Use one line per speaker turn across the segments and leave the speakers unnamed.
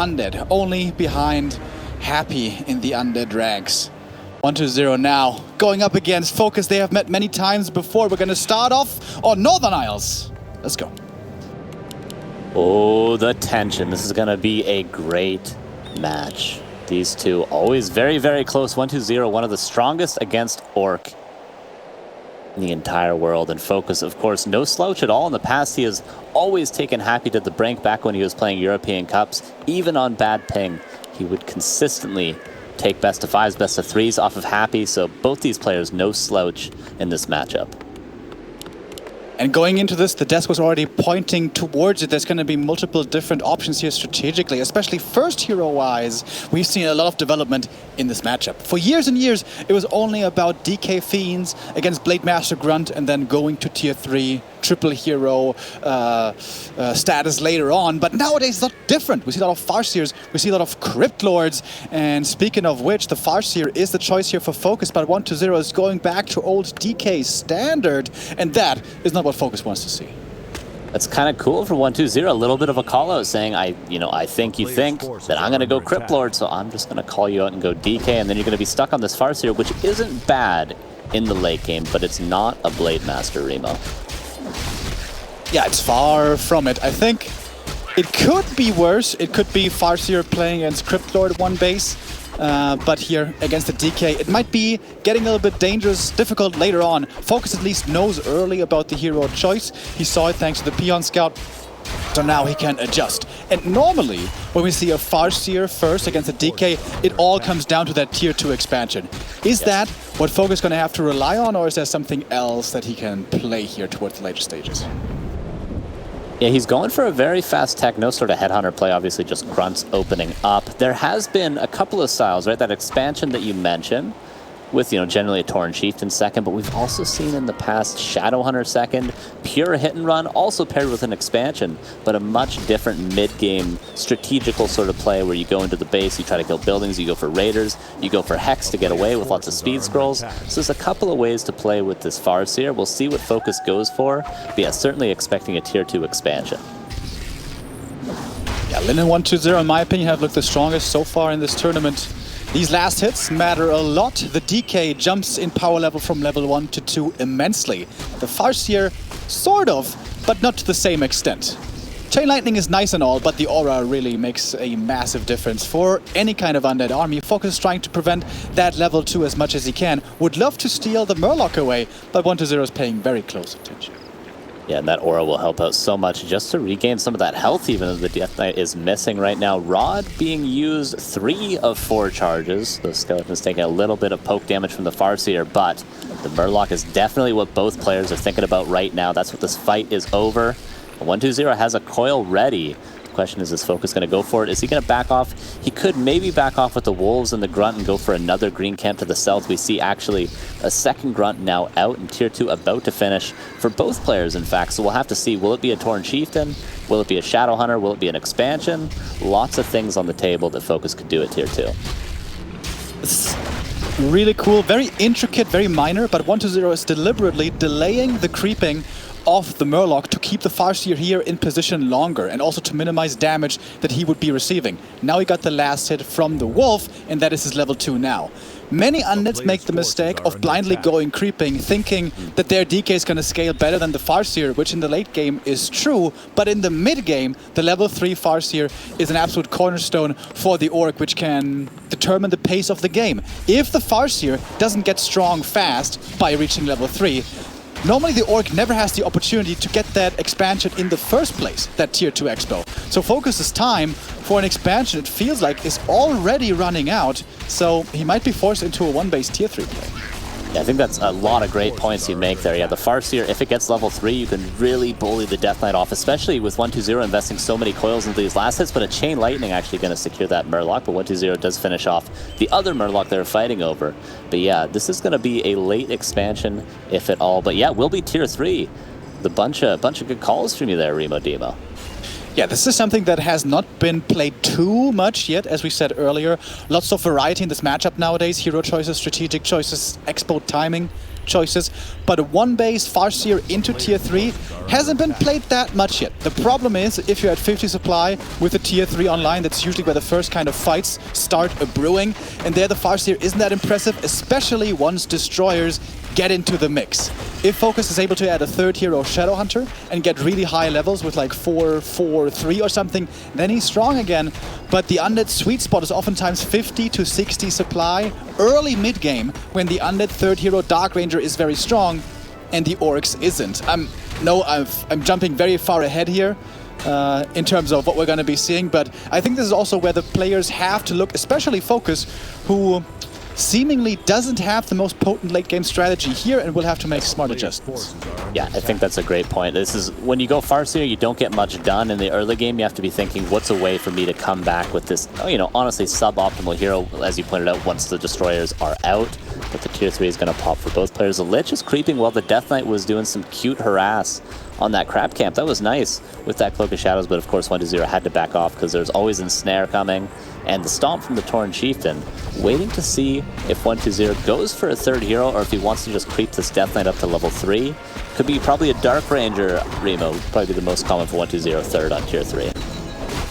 Undead, only behind Happy in the Undead ranks. 1-0 now, going up against FoCuS. They have met many times before. We're going to start off on Northern Isles. Let's go.
Oh, the tension. This is going to be a great match. These two always very, very close. 1-0, one of the strongest against Orc in the entire world. And FoCuS, of course, no slouch at all. In the past, he has always taken Happy to the brink. Back when he was playing European Cups, even on bad ping, he would consistently take best of fives, best of threes off of Happy. So both these players, no slouch in this matchup.
And going into this, the desk was already pointing towards it. There's going to be multiple different options here strategically, especially first hero-wise. We've seen a lot of development in this matchup. For years and years, it was only about DK Fiends against Blade Master Grunt and then going to tier 3, triple hero status later on. But nowadays, it's not different. We see a lot of Farseers, we see a lot of Crypt Lords. And speaking of which, the Farseer is the choice here for FoCuS, but 1-0 is going back to old DK standard. And that is not what FoCuS wants to see.
That's kind of cool for 1-2-0. A little bit of a call out saying, I think you think that I'm going to go Crypt Lord, so I'm just going to call you out and go DK, and then you're going to be stuck on this Farseer, which isn't bad in the late game, but it's not a Blade Master, Remo.
Yeah, it's far from it. I think it could be worse. It could be Farseer playing against Crypt Lord one base. But here against the DK, it might be getting a little bit dangerous, difficult later on. FoCuS at least knows early about the hero choice. He saw it thanks to the Peon Scout, so now he can adjust. And normally, when we see a Farseer first against a DK, it all comes down to that tier 2 expansion. Is that what FoCuS going to have to rely on, or is there something else that he can play here towards the later stages?
Yeah, he's going for a very fast tech, no sort of headhunter play, obviously just grunts opening up. There has been a couple of styles, right? That expansion that you mentioned with, generally a Tauren Chieftain second, but we've also seen in the past Shadowhunter second, pure hit and run, also paired with an expansion, but a much different mid-game strategical sort of play where you go into the base, you try to kill buildings, you go for raiders, you go for Hex to get away with lots of speed scrolls. So there's a couple of ways to play with this Farseer. We'll see what FoCuS goes for, but yeah, certainly expecting a tier 2 expansion.
Yeah, Linen 1-2-0, in my opinion, have looked the strongest so far in this tournament. These last hits matter a lot. The DK jumps in power level from level 1 to 2 immensely. The Farseer, sort of, but not to the same extent. Chain Lightning is nice and all, but the aura really makes a massive difference for any kind of undead army. FoCuS is trying to prevent that level 2 as much as he can. Would love to steal the Murloc away, but 1-0 is paying very close attention.
Yeah, and that aura will help out so much just to regain some of that health, even though the Death Knight is missing right now. Rod being used 3 of 4 charges. The Skeleton's taking a little bit of poke damage from the Farseer, but the Murloc is definitely what both players are thinking about right now. That's what this fight is over. 1-2-0 has a coil ready. Question is FoCuS going to go for it? Is he going to back off? He could maybe back off with the Wolves and the Grunt and go for another green camp to the south. We see actually a second Grunt now out in tier 2, about to finish for both players, in fact. So we'll have to see, will it be a Tauren Chieftain? Will it be a Shadowhunter? Will it be an expansion? Lots of things on the table that FoCuS could do at tier 2.
It's really cool, very intricate, very minor, but 1-2-0 is deliberately delaying the creeping of the Murloc to keep the Farseer here in position longer and also to minimize damage that he would be receiving. Now he got the last hit from the Wolf, and that is his level 2 now. Many undeads make the mistake of blindly going creeping, thinking that their DK is going to scale better than the Farseer, which in the late game is true, but in the mid game, the level 3 Farseer is an absolute cornerstone for the Orc, which can determine the pace of the game. If the Farseer doesn't get strong fast by reaching level 3, normally the Orc never has the opportunity to get that expansion in the first place, that tier 2 expo. So FoCuS's time for an expansion, it feels like, is already running out, so he might be forced into a 1-base tier 3 play.
Yeah, I think that's a lot of great points you make there. Yeah, the Farseer, if it gets level 3, you can really bully the Death Knight off, especially with 1-2-0 investing so many coils into these last hits, but a Chain Lightning actually going to secure that Murloc, but 1-2-0 does finish off the other Murloc they're fighting over. But yeah, this is going to be a late expansion, if at all. But yeah, we'll be tier 3. The bunch of good calls from you there, Remo Demo.
Yeah, this is something that has not been played too much yet, as we said earlier. Lots of variety in this matchup nowadays. Hero choices, strategic choices, expo timing. choices, but one base Farseer into tier 3 hasn't been played that much yet. The problem is, if you're at 50 supply with a tier 3 online, that's usually where the first kind of fights start brewing, and there the Farseer isn't that impressive, especially once destroyers get into the mix. If FoCuS is able to add a third hero, Shadow Hunter, and get really high levels with like 4, 4, 3 or something, then he's strong again. But the Undead sweet spot is oftentimes 50 to 60 supply early mid-game, when the Undead third hero Dark Ranger is very strong and the Orcs isn't. I'm jumping very far ahead here in terms of what we're going to be seeing, but I think this is also where the players have to look, especially FoCuS, who seemingly doesn't have the most potent late game strategy here and will have to make smart adjustments.
Yeah, I think that's a great point. This is when you go Farseer, you don't get much done in the early game. You have to be thinking, what's a way for me to come back with this, you know, honestly suboptimal hero, as you pointed out, once the destroyers are out. But the tier 3 is going to pop for both players. The Lich is creeping while the Death Knight was doing some cute harass on that crab camp. That was nice with that Cloak of Shadows, but of course 1-0 had to back off because there's always a snare coming. And the stomp from the Tauren Chieftain, waiting to see if 1-0 goes for a third hero or if he wants to just creep this Death Knight up to level 3. Could be probably a Dark Ranger Remo, probably the most common for 1-0 third on tier 3.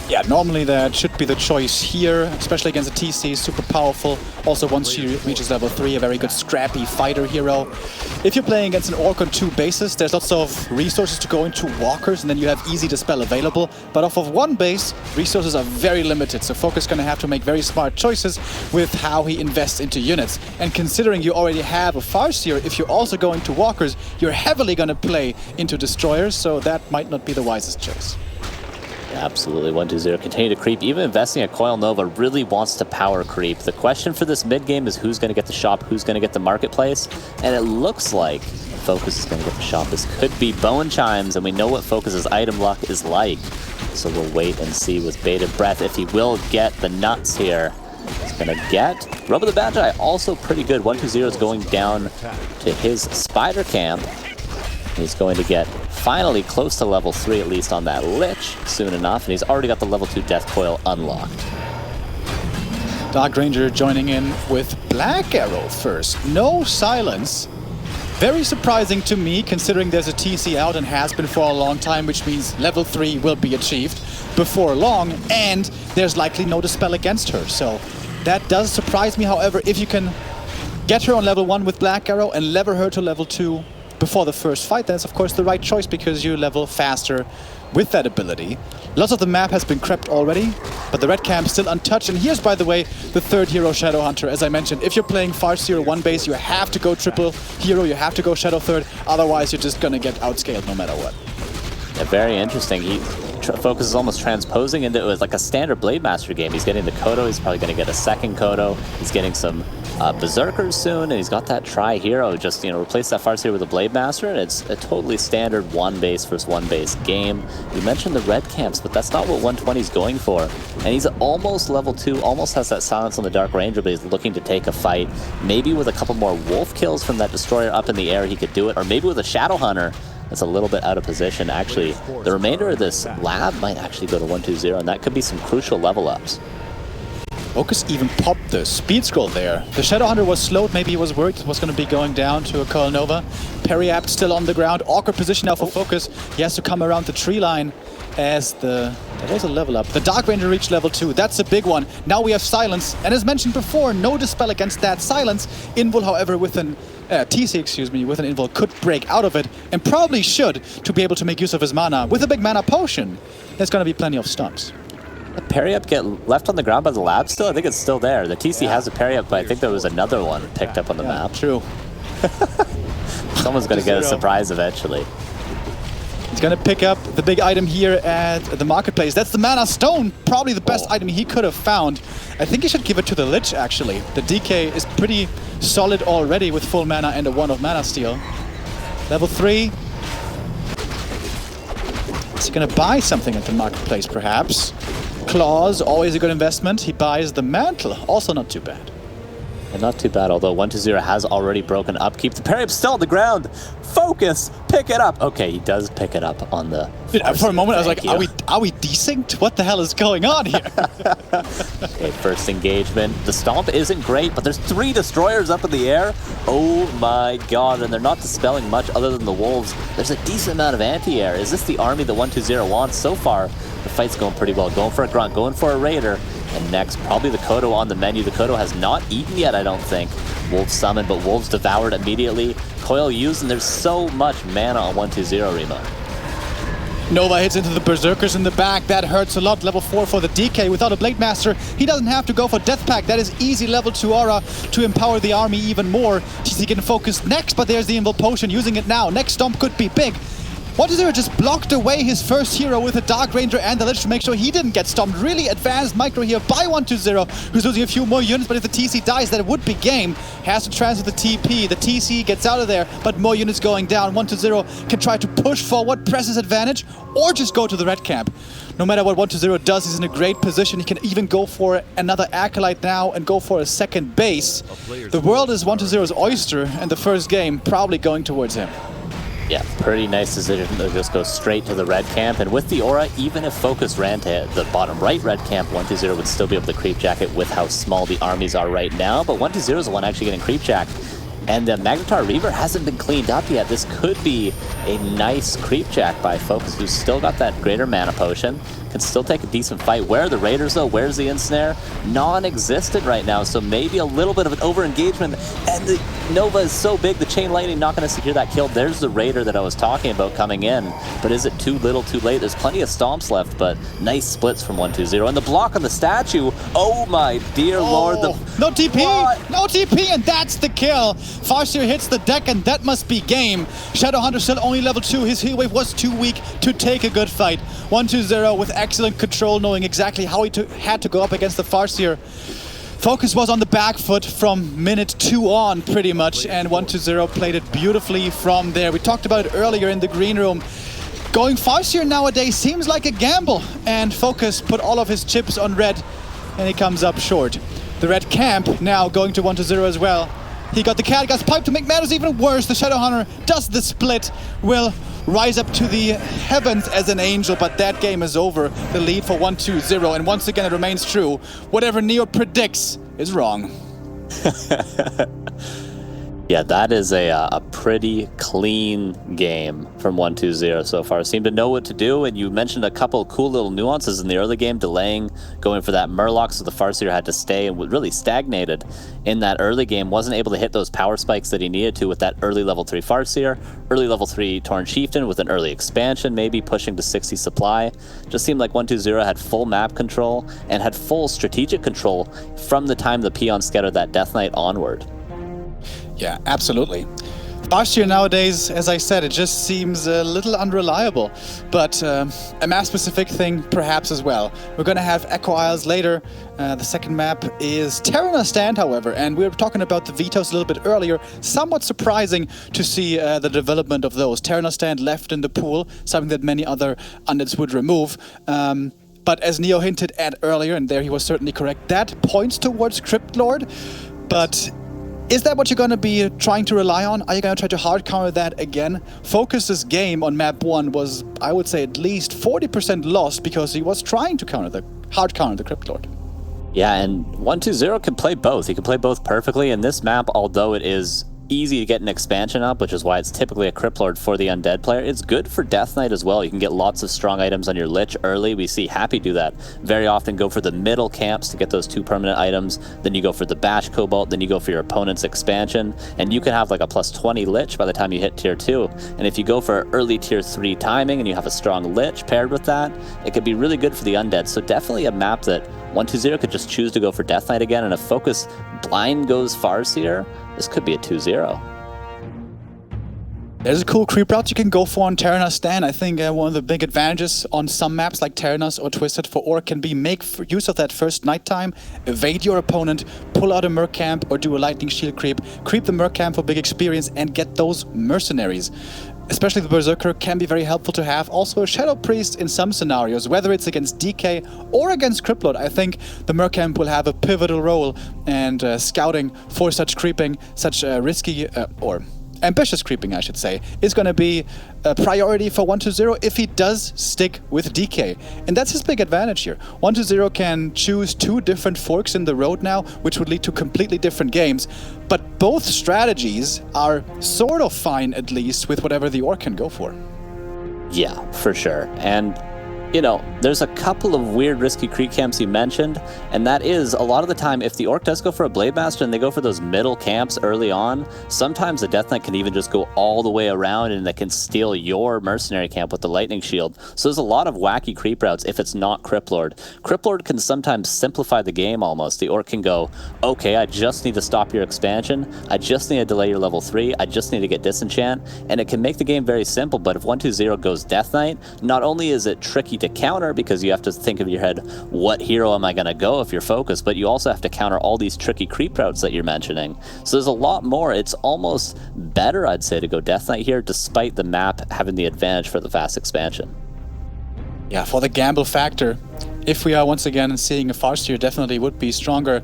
Yeah, normally that should be the choice here, especially against a TC, super powerful. Also, once she reaches level 3, a very good scrappy fighter hero. If you're playing against an Orc on 2 bases, there's lots of resources to go into walkers, and then you have easy dispel available. But off of one base, resources are very limited, so FoCuS is going to have to make very smart choices with how he invests into units. And considering you already have a Farseer, if you're also going to walkers, you're heavily going to play into destroyers, so that might not be the wisest choice.
Absolutely, 1-2-0 continue to creep. Even investing at Coil Nova really wants to power creep. The question for this mid game is who's going to get the shop, who's going to get the marketplace, and it looks like FoCuS is going to get the shop. This could be Bone Chimes, and we know what FoCuS's item luck is like. So we'll wait and see with bated breath if he will get the nuts here. He's going to get Rub of the Magi, also pretty good. 1-2-0 is going down to his Spider Camp. He's going to get finally close to level 3, at least on that Lich, soon enough, and he's already got the level 2 Death Coil unlocked.
Dark Ranger joining in with Black Arrow first. No silence. Very surprising to me, considering there's a TC out and has been for a long time, which means level 3 will be achieved before long, and there's likely no dispel against her. So that does surprise me. However, if you can get her on level 1 with Black Arrow and lever her to level 2 before the first fight, then it's of course the right choice because you level faster with that ability. Lots of the map has been crept already, but the red camp still untouched. And here's, by the way, the third hero, Shadow Hunter. As I mentioned, if you're playing Farseer 1 base, you have to go triple hero, you have to go Shadow third, otherwise you're just gonna get outscaled no matter what.
Yeah, very interesting. FoCuS is almost transposing into it like a standard Blade Master game. He's getting the Kodo, he's probably going to get a second Kodo, he's getting some Berserkers soon, and he's got that Tri-Hero. Just, you know, replace that Farseer with a Blade Master, and it's a totally standard 1 base versus 1 base game. You mentioned the red camps, but that's not what 120 is going for. And he's almost level 2, almost has that silence on the Dark Ranger, but he's looking to take a fight. Maybe with a couple more Wolf kills from that Destroyer up in the air, he could do it, or maybe with a Shadow Hunter. That's a little bit out of position. Actually, the remainder of this lab might actually go to 1-2-0, and that could be some crucial level ups.
FoCuS even popped the speed scroll there. The Shadow Hunter was slowed, maybe he was worried it was going to be going down to a Coil Nova. Periapt still on the ground, awkward position now for FoCuS. He has to come around the tree line as that was a level up. The Dark Ranger reached level 2, that's a big one. Now we have Silence, and as mentioned before, no dispel against that Silence. Invul, however, with an TC, excuse me, with an Invul could break out of it, and probably should, to be able to make use of his mana. With a big mana potion, there's going to be plenty of stumps.
Did Periapt get left on the ground by the lab still? I think it's still there. The TC has a Periapt, but I think there was another one picked up on the map.
True.
Someone's going to get a surprise eventually.
He's going to pick up the big item here at the marketplace. That's the Mana Stone, probably the best item he could have found. I think he should give it to the Lich, actually. The DK is pretty solid already with full mana and a 1 of Mana Steal. Level 3. Is he going to buy something at the marketplace, perhaps? Claws, always a good investment. He buys the Mantle, also not too bad.
And not too bad, although 1-2-0 has already broken up. Keep the Periapt's still on the ground. FoCuS, pick it up. Okay, he does pick it up on the...
For a moment, I was like, are we desynced? What the hell is going on here?
Okay, first engagement. The stomp isn't great, but there's 3 destroyers up in the air. Oh my god, and they're not dispelling much other than the wolves. There's a decent amount of anti-air. Is this the army that 120 wants? So far, the fight's going pretty well. Going for a grunt, going for a raider. And next, probably the Kodo on the menu. The Kodo has not eaten yet, I don't think. Wolves summoned, but wolves devoured immediately. Coil used, and there's so much mana on 120, Remo.
Nova hits into the Berserkers in the back. That hurts a lot. Level 4 for the DK. Without a Blade Master, he doesn't have to go for Death Pact. That is easy level 2 aura to empower the army even more. TC can focus next, but there's the Invul Potion, using it now. Next stomp could be big. 120 just blocked away his first hero with a Dark Ranger and the Lich to make sure he didn't get stomped. Really advanced micro here by 120, who's losing a few more units, but if the TC dies, that would be game. Has to transfer the TP. The TC gets out of there, but more units going down. 120 can try to push forward, press his advantage, or just go to the red camp. No matter what 120 does, he's in a great position. He can even go for another Acolyte now and go for a second base. The world is 120's oyster, and the first game probably going towards him.
Yeah, pretty nice decision to just go straight to the red camp. And with the aura, even if FoCuS ran to the bottom right red camp, 120 would still be able to creep jack it with how small the armies are right now. But 120 is the one actually getting creep jacked. And the Magnetar Reaver hasn't been cleaned up yet. This could be a nice creep jack by FoCuS, who's still got that greater mana potion. Can still take a decent fight. Where are the Raiders though? Where's the Ensnare? Non-existent right now, so maybe a little bit of an over-engagement. And the Nova is so big, the Chain Lightning not going to secure that kill. There's the Raider that I was talking about coming in. But is it too little, too late? There's plenty of stomps left, but nice splits from 120. And the block on the statue, oh my dear lord.
No TP! What? No TP, and that's the kill! Farseer hits the deck, and that must be game. Shadowhunter still only level 2. His heal wave was too weak to take a good fight. 120 with excellent control, knowing exactly how he had to go up against the Farseer. FoCuS was on the back foot from minute 2 on, pretty much, and 120 played it beautifully from there. We talked about it earlier in the green room. Going Farseer nowadays seems like a gamble, and FoCuS put all of his chips on red, and he comes up short. The red camp now going to 120 as well. He got the Catgas pipe to make matters even worse. The Shadowhunter does the split, will rise up to the heavens as an angel, but that game is over. The lead for 120, and once again it remains true. Whatever Neo predicts is wrong.
Yeah, that is a pretty clean game from 120 so far. Seem to know what to do, and you mentioned a couple cool little nuances in the early game, delaying, going for that Murloc, so the Farseer had to stay and really stagnated in that early game. Wasn't able to hit those power spikes that he needed to with that early level 3 Farseer, early level 3 Tauren Chieftain with an early expansion, maybe pushing to 60 supply. Just seemed like 120 had full map control and had full strategic control from the time the peon scattered that Death Knight onward.
Yeah, absolutely. Farseer nowadays, as I said, it just seems a little unreliable, but a map-specific thing perhaps as well. We're going to have Echo Isles later. The second map is Terranar Stand, however, and we were talking about the vetoes a little bit earlier. Somewhat surprising to see the development of those. Terranar Stand left in the pool, something that many other undeads would remove. But as Neo hinted at earlier, and there he was certainly correct, that points towards Crypt Lord, but is that what you're going to be trying to rely on? Are you going to try to hard counter that again? FoCuS's game on map 1 was, I would say, at least 40% lost because he was trying to hard counter the Crypt Lord.
Yeah, and 120 can play both. He can play both perfectly. In this map, although it is easy to get an expansion up, which is why it's typically a Crypt Lord for the undead player, it's good for Death Knight as well. You can get lots of strong items on your Lich early. We see Happy do that very often. Go for the middle camps to get those 2 permanent items, then you go for the Bash Cobalt, then you go for your opponent's expansion, and you can have like a plus 20 Lich by the time you hit tier 2. And if you go for early tier 3 timing and you have a strong Lich paired with that, it could be really good for the undead. So definitely a map that 120 could just choose to go for Death Knight again, and if FoCuS blind goes Farseer, this could be a 2-0.
There's a cool creep route you can go for on Terranar Stand. I think one of the big advantages on some maps like Terranar's or Twisted for Orc can be make use of that first nighttime, evade your opponent, pull out a Merc Camp or do a Lightning Shield creep the Merc Camp for big experience and get those mercenaries. Especially the Berserker can be very helpful to have. Also a Shadow Priest in some scenarios, whether it's against DK or against Crypt Lord. I think the Merc Camp will have a pivotal role and scouting for such creeping, such risky or ambitious creeping, I should say, is going to be a priority for 120 if he does stick with DK. And that's his big advantage here. 120 can choose 2 different forks in the road now, which would lead to completely different games. But both strategies are sort of fine, at least, with whatever the Orc can go for.
Yeah, for sure. And you know, there's a couple of weird risky creep camps you mentioned, and that is a lot of the time if the Orc does go for a Blade Master and they go for those middle camps early on, sometimes the Death Knight can even just go all the way around and that can steal your Mercenary camp with the Lightning Shield. So there's a lot of wacky creep routes if it's not Crypt Lord. Crypt Lord can sometimes simplify the game almost. The Orc can go, okay, I just need to stop your expansion, I just need to delay your level 3, I just need to get disenchant, and it can make the game very simple. But if 120 goes Death Knight, not only is it tricky to counter because you have to think of your head, what hero am I going to go if you're focused, but you also have to counter all these tricky creep routes that you're mentioning. So there's a lot more. It's almost better, I'd say, to go Death Knight here, despite the map having the advantage for the fast expansion.
Yeah, for the gamble factor, if we are once again seeing a Farseer, definitely would be stronger.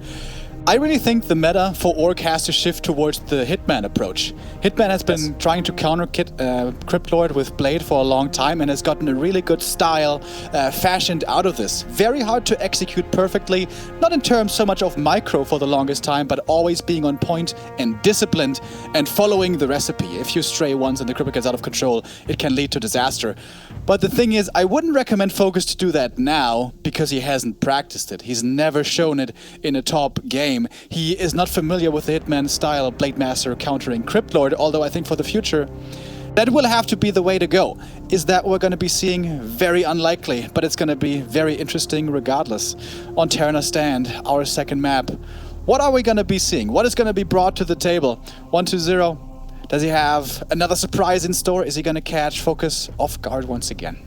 I really think the meta for Orc has to shift towards the Hitman approach. Hitman has been trying to counter Crypt Lord with Blade for a long time and has gotten a really good style fashioned out of this. Very hard to execute perfectly, not in terms so much of micro for the longest time, but always being on point and disciplined and following the recipe. If you stray once and the Crypt gets out of control, it can lead to disaster. But the thing is, I wouldn't recommend FoCuS to do that now because he hasn't practiced it. He's never shown it in a top game. He is not familiar with the Hitman style Blade Master countering Crypt Lord, although I think for the future that will have to be the way to go. Is that we're going to be seeing? Very unlikely, but it's going to be very interesting regardless. On Terraner Stand, our second map, what are we going to be seeing? What is going to be brought to the table? 120, does he have another surprise in store? Is he going to catch FoCuS off guard once again?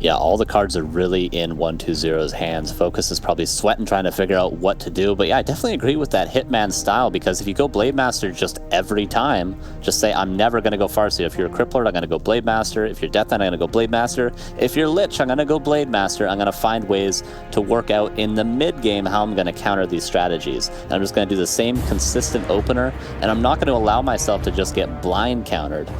Yeah, all the cards are really in 120's hands. FoCuS is probably sweating trying to figure out what to do. But yeah, I definitely agree with that Hitman style, because if you go Blade Master just every time, just say, I'm never going to go Farseer. If you're a Crypt Lord, I'm going to go Blade Master. If you're Death Knight, I'm going to go Blade Master. If you're Lich, I'm going to go Blade Master. I'm going to find ways to work out in the mid-game how I'm going to counter these strategies. And I'm just going to do the same consistent opener, and I'm not going to allow myself to just get blind countered.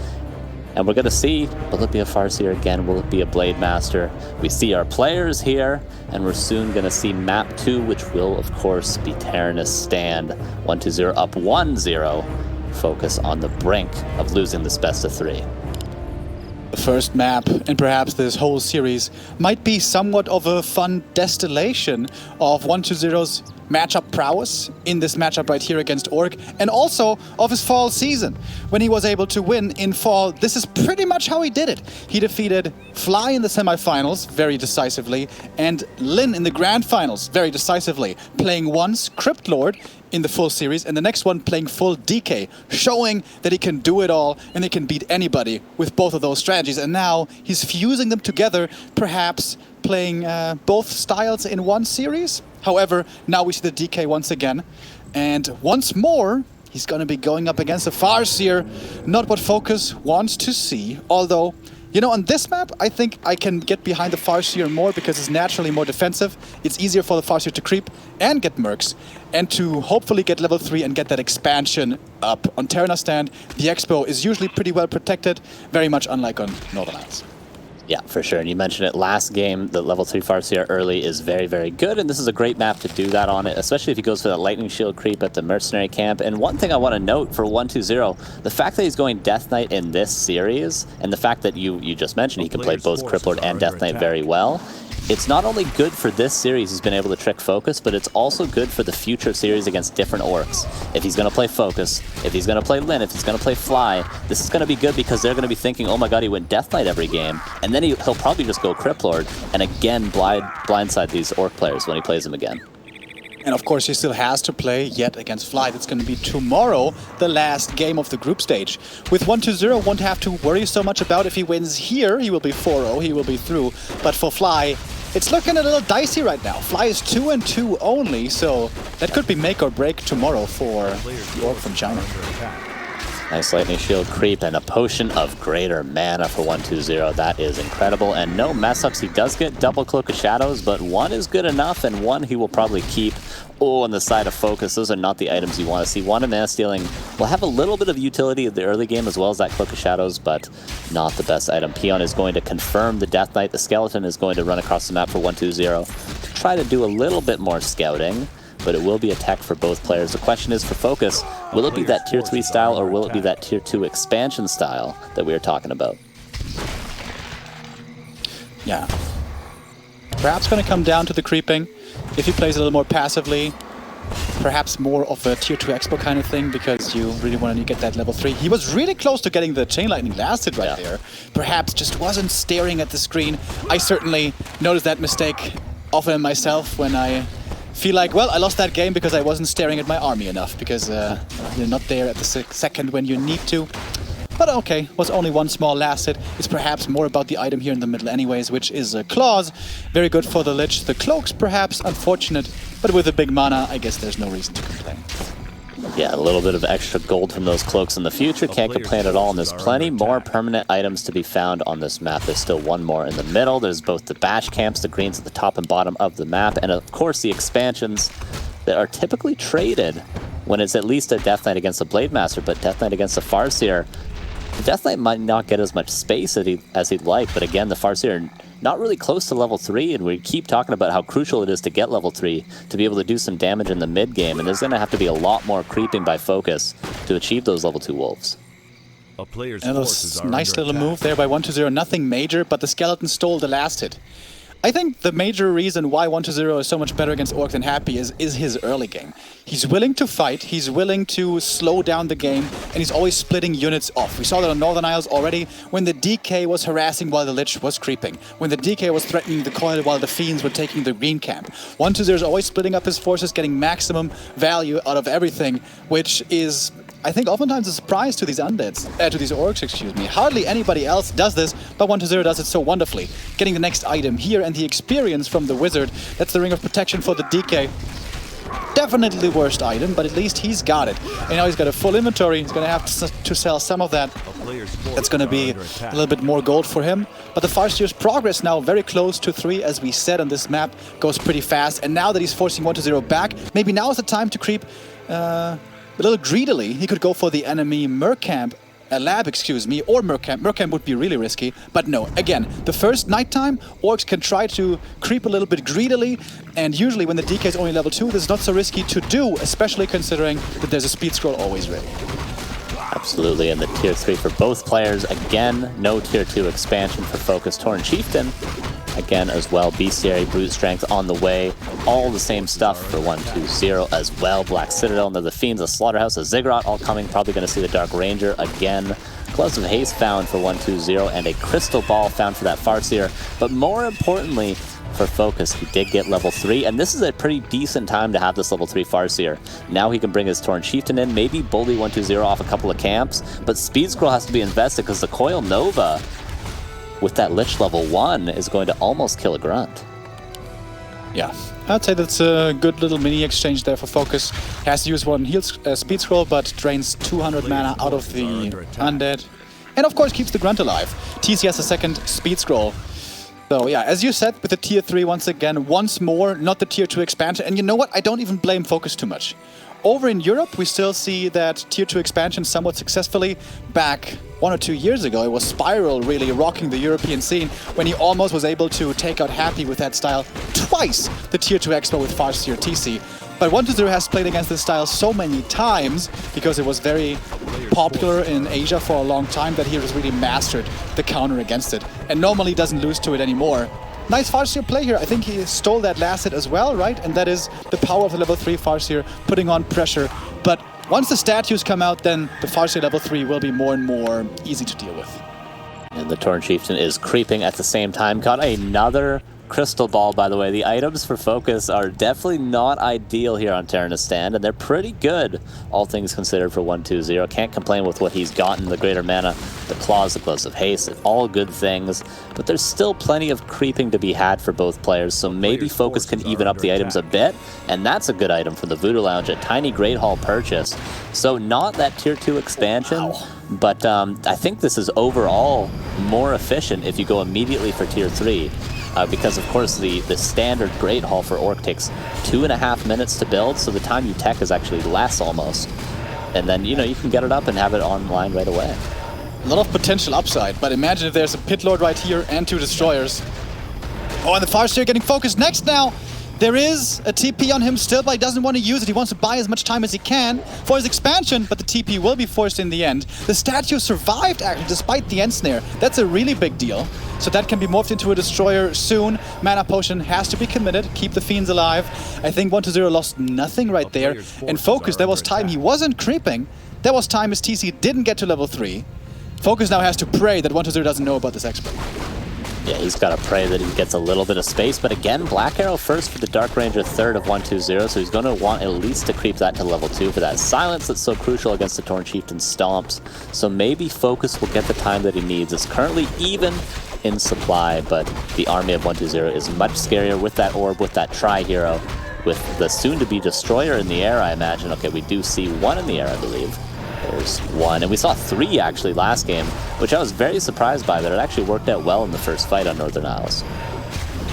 And we're going to see, will it be a Farseer again? Will it be a Blade Master? We see our players here, and we're soon going to see map 2, which will, of course, be Terraner Stand. 120 up 1-0. FoCuS on the brink of losing this best of 3.
The first map, and perhaps this whole series, might be somewhat of a fun distillation of 120's matchup prowess in this matchup right here against Orc, and also of his fall season. When he was able to win in fall, this is pretty much how he did it. He defeated Fly in the semifinals very decisively, and Lin in the grand finals very decisively, playing once Crypt Lord in the full series, and the next one playing full DK, showing that he can do it all and he can beat anybody with both of those strategies. And now he's fusing them together, perhaps playing both styles in one series. However, now we see the DK once again, and once more he's going to be going up against a Farseer. Not what FoCuS wants to see, although, you know, on this map, I think I can get behind the Farseer more because it's naturally more defensive. It's easier for the Farseer to creep and get mercs, and to hopefully get level 3 and get that expansion up. On Terraner Stand, the Expo is usually pretty well protected, very much unlike on Northern Isles.
Yeah, for sure. And you mentioned it last game, the level 3 Farseer early is very, very good, and this is a great map to do that on it, especially if he goes for that Lightning Shield creep at the Mercenary camp. And one thing I want to note for 120, the fact that he's going Death Knight in this series, and the fact that you just mentioned he can play both Crypt Lord and Death Knight very well, it's not only good for this series he's been able to trick FoCuS, but it's also good for the future series against different Orcs. If he's going to play FoCuS, if he's going to play Lin, if he's going to play Fly, this is going to be good because they're going to be thinking, oh my god, he went Death Knight every game, and then he'll probably just go Crypt Lord and again blindside these Orc players when he plays them again.
And of course he still has to play yet against Fly. That's going to be tomorrow, the last game of the group stage. With 120, won't have to worry so much about if he wins here, he will be 4-0, he will be through. But for Fly, it's looking a little dicey right now. Fly is 2-2 only, so that could be make or break tomorrow for the Orc from China.
Nice lightning shield creep and a potion of greater mana for 120. That is incredible. And no mess ups. He does get double Cloak of Shadows, but one is good enough, and one he will probably keep. Oh, on the side of FoCuS, those are not the items you want to see. One in mana stealing will have a little bit of utility in the early game as well as that Cloak of Shadows, but not the best item. Peon is going to confirm the Death Knight. The Skeleton is going to run across the map for 120 to try to do a little bit more scouting, but it will be a tech for both players. The question is for FoCuS, will it be that tier 3 style or will it be that tier 2 expansion style that we are talking about?
Yeah. Perhaps going to come down to the creeping. If he plays a little more passively, perhaps more of a tier 2 expo kind of thing, because you really want to get that level 3. He was really close to getting the Chain Lightning last hit right there. Perhaps just wasn't staring at the screen. I certainly noticed that mistake often myself when I feel like, well, I lost that game because I wasn't staring at my army enough, because you're not there at the second when you need to. But okay, was only one small last hit. It's perhaps more about the item here in the middle anyways, which is a Claws. Very good for the Lich. The Cloaks perhaps unfortunate, but with a big mana, I guess there's no reason to complain.
Yeah, a little bit of extra gold from those cloaks in the future. Can't complain at all, and there's plenty more permanent items to be found on this map. There's still one more in the middle. There's both the bash camps, the greens at the top and bottom of the map, and of course the expansions that are typically traded when it's at least a Death Knight against a Blade Master, but Death Knight against a Farseer. The Death Knight might not get as much space as he'd like, but again, the Farseer not really close to level 3, and we keep talking about how crucial it is to get level 3 to be able to do some damage in the mid game, and there's going to have to be a lot more creeping by FoCuS to achieve those level 2 wolves.
A player's
and
forces are
nice
under
little
attack.
move there by 120, nothing major, but the Skeleton stole the last hit. I think the major reason why 120 is so much better against Orc than Happy is his early game. He's willing to fight, he's willing to slow down the game, and he's always splitting units off. We saw that on Northern Isles already, when the DK was harassing while the Lich was creeping, when the DK was threatening the Coil while the Fiends were taking the green camp. 120 is always splitting up his forces, getting maximum value out of everything, which is, I think, oftentimes a surprise to these undeads, to these orcs, excuse me. Hardly anybody else does this, but 120 does it so wonderfully. Getting the next item here and the experience from the wizard. That's the Ring of Protection for the DK. Definitely the worst item, but at least he's got it. And now he's got a full inventory. He's going to have to sell some of that. That's going to be a little bit more gold for him. But the Farseer's progress now very close to 3, as we said on this map, goes pretty fast. And now that he's forcing 120 back, maybe now is the time to creep a little greedily. He could go for the enemy Mercamp, lab, excuse me, or Mercamp. Mercamp would be really risky, but no. Again, the first nighttime, Orcs can try to creep a little bit greedily, and usually when the DK is only level 2, this is not so risky to do, especially considering that there's a speed scroll always ready.
Absolutely, and the tier 3 for both players. Again, no tier 2 expansion for FoCuS. Tauren Chieftain, again as well. Bestiary, Brute Strength on the way. All the same stuff for 120 as well. Black Citadel, and the Fiends, a Slaughterhouse, a Ziggurat all coming. Probably going to see the Dark Ranger again. Gloves of Haste found for 120, and a Crystal Ball found for that Farseer. But more importantly, for FoCuS, he did get level 3, and this is a pretty decent time to have this level 3 Farseer. Now he can bring his Tauren Chieftain in, maybe bully 120 off a couple of camps, but Speed Scroll has to be invested because the Coil Nova with that Lich level 1 is going to almost kill a Grunt.
Yeah, I'd say that's a good little mini exchange there for FoCuS. He has to use one heal speed scroll, but drains 200 mana out of the undead. And of course keeps the Grunt alive. TC has a second speed scroll. So yeah, as you said, with the tier 3 once again, once more, not the tier 2 expansion. And you know what? I don't even blame FoCuS too much. Over in Europe, we still see that tier 2 expansion somewhat successfully. Back 1 or 2 years ago, it was Spiral really rocking the European scene when he almost was able to take out Happy with that style twice the tier 2 expo with Farseer TC. But 120 has played against this style so many times because it was very popular in Asia for a long time that he has really mastered the counter against it and normally doesn't lose to it anymore. Nice Farseer play here. I think he stole that last hit as well, right? And that is the power of the level 3 Farseer putting on pressure. But once the statues come out, then the Farseer level 3 will be more and more easy to deal with.
And the Tauren Chieftain is creeping at the same time. Got another crystal ball, by the way. The items for FoCuS are definitely not ideal here on Terranistan, and they're pretty good, all things considered, for 1-2-0. Can't complain with what he's gotten, the greater mana, the claws, the gloves of haste, all good things, but there's still plenty of creeping to be had for both players, so maybe FoCuS can even up the items a bit, and that's a good item from the Voodoo Lounge, a tiny Great Hall purchase. So not that tier 2 expansion, but I think this is overall more efficient if you go immediately for tier 3. Because of course the standard Great Hall for Orc takes 2.5 minutes to build, so the time you tech is actually less almost. And then, you know, you can get it up and have it online right away.
A lot of potential upside, but imagine if there's a Pit Lord right here and 2 Destroyers. Oh, and the Farseer getting focused next now. There is a TP on him still, but he doesn't want to use it. He wants to buy as much time as he can for his expansion, but the TP will be forced in the end. The statue survived, actually, despite the end snare. That's a really big deal. So that can be morphed into a Destroyer soon. Mana Potion has to be committed, keep the Fiends alive. I think 1-2-0 lost nothing right there. And FoCuS, there was time he wasn't creeping. There was time his TC didn't get to level 3. FoCuS now has to pray that 1-2-0 doesn't know about this expert.
Yeah, he's got to pray that he gets a little bit of space, but again, Black Arrow first for the Dark Ranger, third of 1-2-0, so he's going to want at least to creep that to level 2 for that silence that's so crucial against the Torn Chieftain stomps. So maybe FoCuS will get the time that he needs. It's currently even in supply, but the army of 1-2-0 is much scarier with that orb, with that Tri-Hero, with the soon-to-be Destroyer in the air, I imagine. Okay, we do see 1 in the air, I believe. There's 1, and we saw 3 actually last game, which I was very surprised by, that it actually worked out well in the first fight on Northern Isles.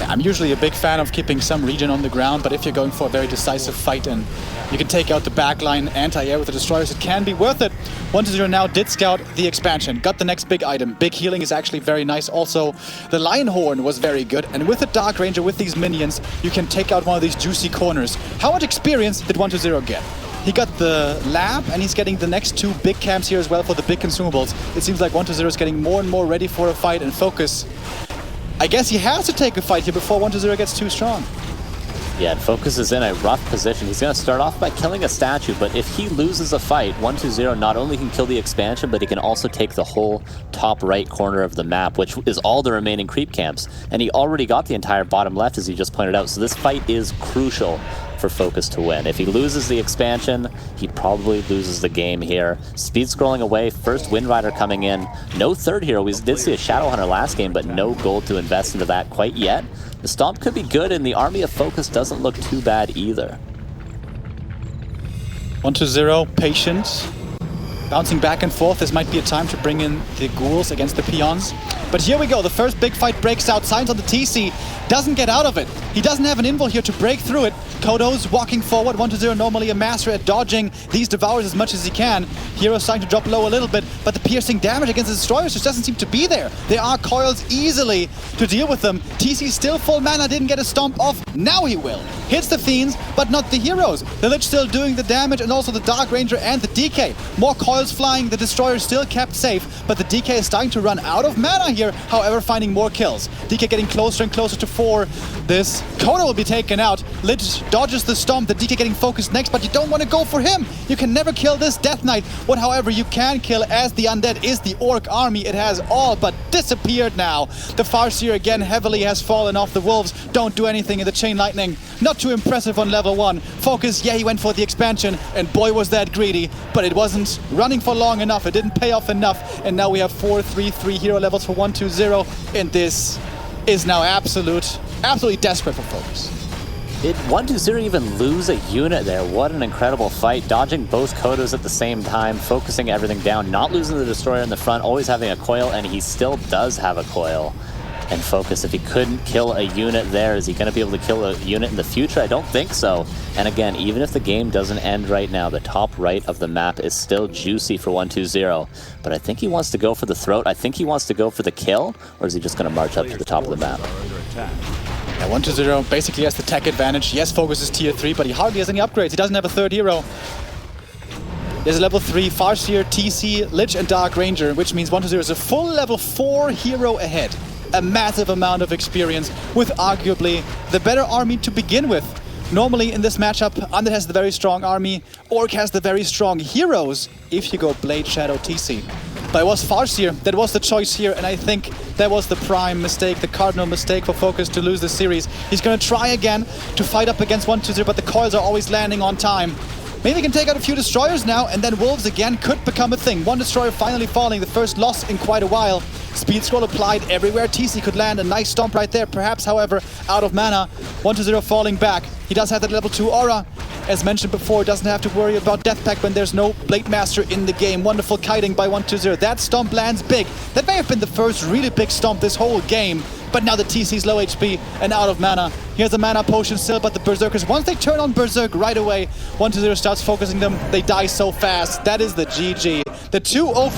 I'm usually a big fan of keeping some region on the ground, but if you're going for a very decisive fight and you can take out the backline anti-air with the Destroyers, it can be worth it. 1-2-0 now did scout the expansion, got the next big item. Big healing is actually very nice. Also, the Lion Horn was very good, and with the Dark Ranger, with these minions, you can take out one of these juicy corners. How much experience did 1-2-0 get? He got the lab, and he's getting the next 2 big camps here as well for the big consumables. It seems like 1-2-0 is getting more and more ready for a fight, and FoCuS, I guess he has to take a fight here before 1-2-0 gets too strong.
Yeah, and FoCuS is in a rough position. He's going to start off by killing a statue, but if he loses a fight, 1-2-0 not only can kill the expansion, but he can also take the whole top right corner of the map, which is all the remaining creep camps. And he already got the entire bottom left, as he just pointed out, so this fight is crucial for FoCuS to win. If he loses the expansion, he probably loses the game here. Speed scrolling away, first Wind Rider coming in. No third hero. We did see a Shadow Hunter last game, but no gold to invest into that quite yet. The Stomp could be good, and the army of FoCuS doesn't look too bad either.
1-2-0, patient. Bouncing back and forth. This might be a time to bring in the ghouls against the peons. But here we go. The first big fight breaks out. Signs on the TC. Doesn't get out of it. He doesn't have an invul here to break through it. Kodo's walking forward. 1-2-0 normally a master at dodging these devours as much as he can. Hero's starting to drop low a little bit, but the piercing damage against the Destroyers just doesn't seem to be there. There are coils easily to deal with them. TC still full mana, didn't get a stomp off. Now he will. Hits the Fiends, but not the heroes. The Lich still doing the damage, and also the Dark Ranger and the DK. More coils flying, the Destroyer still kept safe, but the DK is starting to run out of mana here, however finding more kills. DK getting closer and closer to 4. This Kodo will be taken out. Lich dodges the stomp, the DK getting focused next, but you don't want to go for him. You can never kill this Death Knight. What, however, you can kill as the undead is the Orc army. It has all but disappeared now. The Farseer again heavily has fallen off. The Wolves don't do anything in the Chain Lightning. Not too impressive on level 1. FoCuS, yeah, he went for the expansion, and boy was that greedy, but it wasn't running for long enough. It didn't pay off enough, and now we have 4-3-3 hero levels for 1-2-0, and this is now absolutely desperate for FoCuS.
Did 1-2-0 even lose a unit there? What an incredible fight. Dodging both Kodos at the same time, focusing everything down, not losing the Destroyer in the front, always having a coil, and he still does have a coil. And FoCuS, if he couldn't kill a unit there, is he going to be able to kill a unit in the future? I don't think so. And again, even if the game doesn't end right now, the top right of the map is still juicy for 1-2-0. But I think he wants to go for the throat. I think he wants to go for the kill, or is he just going to march up to the top of the map?
Yeah, 1-2-0 basically has the tech advantage. Yes, FoCuS is tier 3, but he hardly has any upgrades. He doesn't have a third hero. There's a level 3 Farseer, TC, Lich, and Dark Ranger, which means 1-2-0 is a full level 4 hero ahead. A massive amount of experience with arguably the better army to begin with. Normally in this matchup, Undead has the very strong army, Orc has the very strong heroes if you go Blade Shadow TC. But it was Farseer that was the choice here, and I think that was the prime mistake, the cardinal mistake for FoCuS to lose this series. He's going to try again to fight up against 1-2-0, but the coils are always landing on time. Maybe he can take out a few destroyers now, and then Wolves again could become a thing. One destroyer finally falling, the first loss in quite a while. Speed scroll applied everywhere. TC could land a nice stomp right there. Perhaps, however, out of mana. 1-0 falling back. He does have that level 2 aura. As mentioned before, doesn't have to worry about Death Pact when there's no Blade Master in the game. Wonderful kiting by 1-2-0. That stomp lands big. That may have been the first really big stomp this whole game. But now the TC's low HP and out of mana. Here's a mana potion still, but the Berserkers, once they turn on Berserk right away, 1-2-0 starts focusing them. They die so fast. That is the GG. The 2-0